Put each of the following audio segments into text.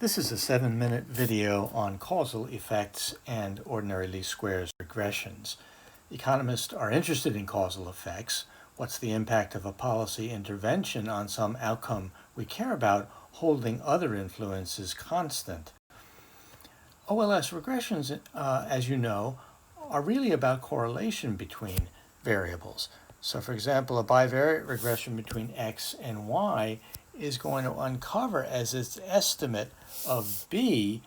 This is a 7-minute video on causal effects and ordinary least squares regressions. Economists are interested in causal effects. What's the impact of a policy intervention on some outcome we care about, holding other influences constant? OLS regressions, as you know, are really about correlation between variables. So for example, a bivariate regression between x and y is going to uncover as its estimate of b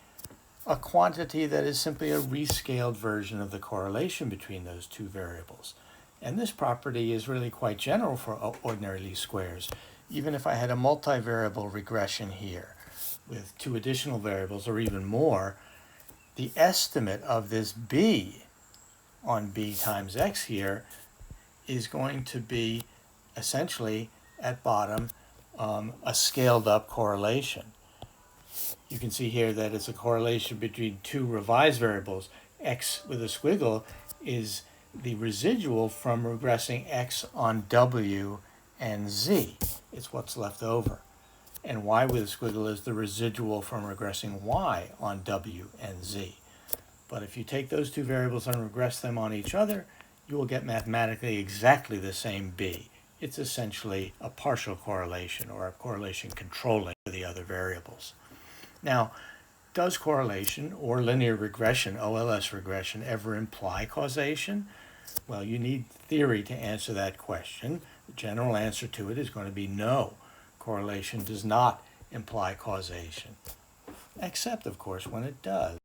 a quantity that is simply a rescaled version of the correlation between those two variables. And this property is really quite general for ordinary least squares. Even if I had a multivariable regression here with two additional variables or even more, the estimate of this b on b times x here is going to be essentially at bottom a scaled up correlation. You can see here that it's a correlation between two revised variables. X with a squiggle is the residual from regressing x on w and z. It's what's left over. And y with a squiggle is the residual from regressing y on w and z. But if you take those two variables and regress them on each other, you will get mathematically exactly the same b. It's essentially a partial correlation or a correlation controlling for the other variables. Now, does correlation or linear regression, OLS regression, ever imply causation? Well, you need theory to answer that question. The general answer to it is going to be no. Correlation does not imply causation, except, of course, when it does.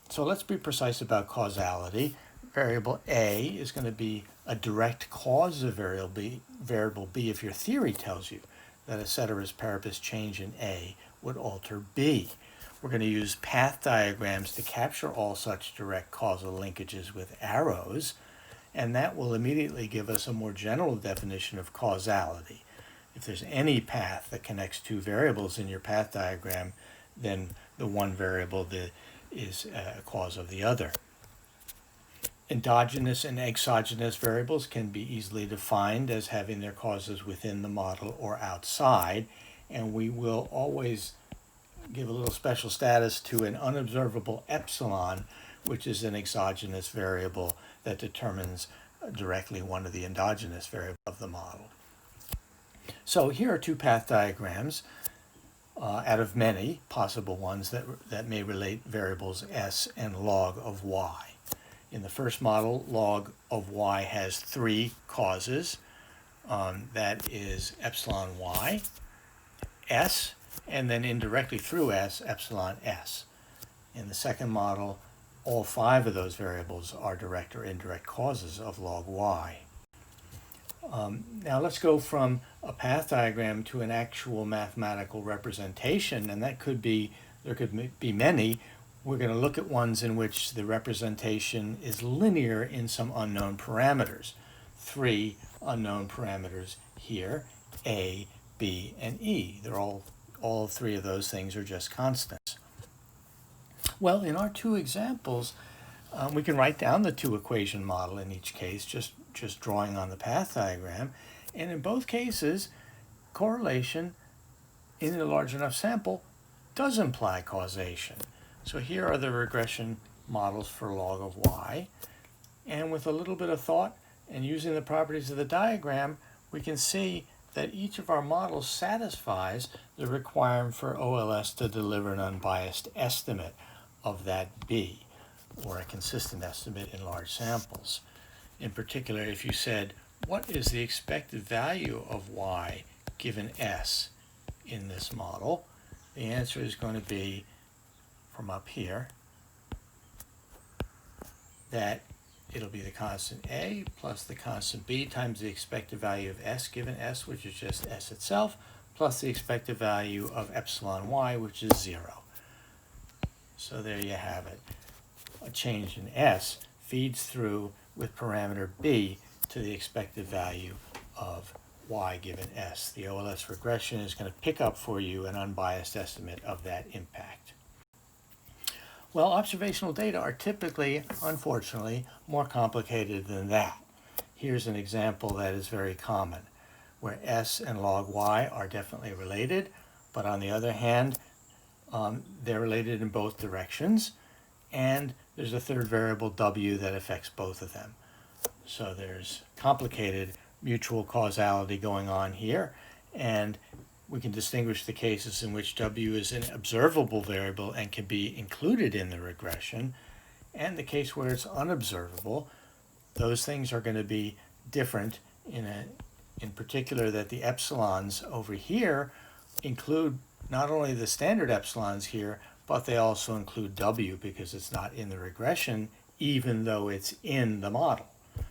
So let's be precise about causality. Variable A is going to be a direct cause of variable B if your theory tells you that a ceteris paribus change in A would alter B. We're going to use path diagrams to capture all such direct causal linkages with arrows, and that will immediately give us a more general definition of causality. If there's any path that connects two variables in your path diagram, then the one variable is a cause of the other. Endogenous and exogenous variables can be easily defined as having their causes within the model or outside, and we will always give a little special status to an unobservable epsilon, which is an exogenous variable that determines directly one of the endogenous variables of the model. So here are two path diagrams out of many possible ones that may relate variables s and log of y. In the first model, log of y has three causes. That is epsilon y, s, and then indirectly through s, epsilon s. In the second model, all five of those variables are direct or indirect causes of log y. Now let's go from a path diagram to an actual mathematical representation, and there could be many. We're going to look at ones in which the representation is linear in some unknown parameters. Three unknown parameters here, A, B, and E. They're all three of those things are just constants. Well, in our two examples, we can write down the two-equation model in each case, just drawing on the path diagram. And in both cases, correlation in a large enough sample does imply causation. So here are the regression models for log of y. And with a little bit of thought and using the properties of the diagram, we can see that each of our models satisfies the requirement for OLS to deliver an unbiased estimate of that b, or a consistent estimate in large samples. In particular, if you said, what is the expected value of y given s in this model? The answer is going to be, from up here, that it'll be the constant a plus the constant b times the expected value of s given s, which is just s itself, plus the expected value of epsilon y, which is 0. So there you have it. A change in s feeds through with parameter b to the expected value of y given s. The OLS regression is going to pick up for you an unbiased estimate of that impact. Well, observational data are typically, unfortunately, more complicated than that. Here's an example that is very common, where s and log y are definitely related, but on the other hand, They're related in both directions, and there's a third variable W that affects both of them. So there's complicated mutual causality going on here, and we can distinguish the cases in which W is an observable variable and can be included in the regression, and the case where it's unobservable. Those things are going to be different in particular that the epsilons over here include not only the standard epsilons here, but they also include W because it's not in the regression, even though it's in the model.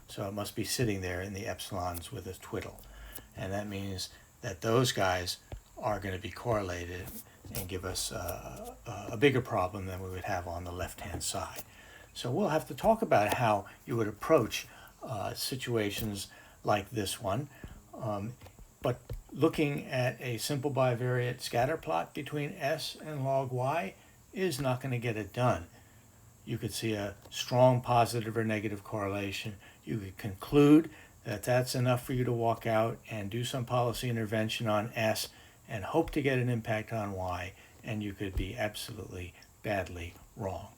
So it must be sitting there in the epsilons with a twiddle. And that means that those guys are going to be correlated and give us a bigger problem than we would have on the left-hand side. So we'll have to talk about how you would approach situations like this one. But looking at a simple bivariate scatter plot between S and log Y is not going to get it done. You could see a strong positive or negative correlation. You could conclude that that's enough for you to walk out and do some policy intervention on S and hope to get an impact on Y, and you could be absolutely badly wrong.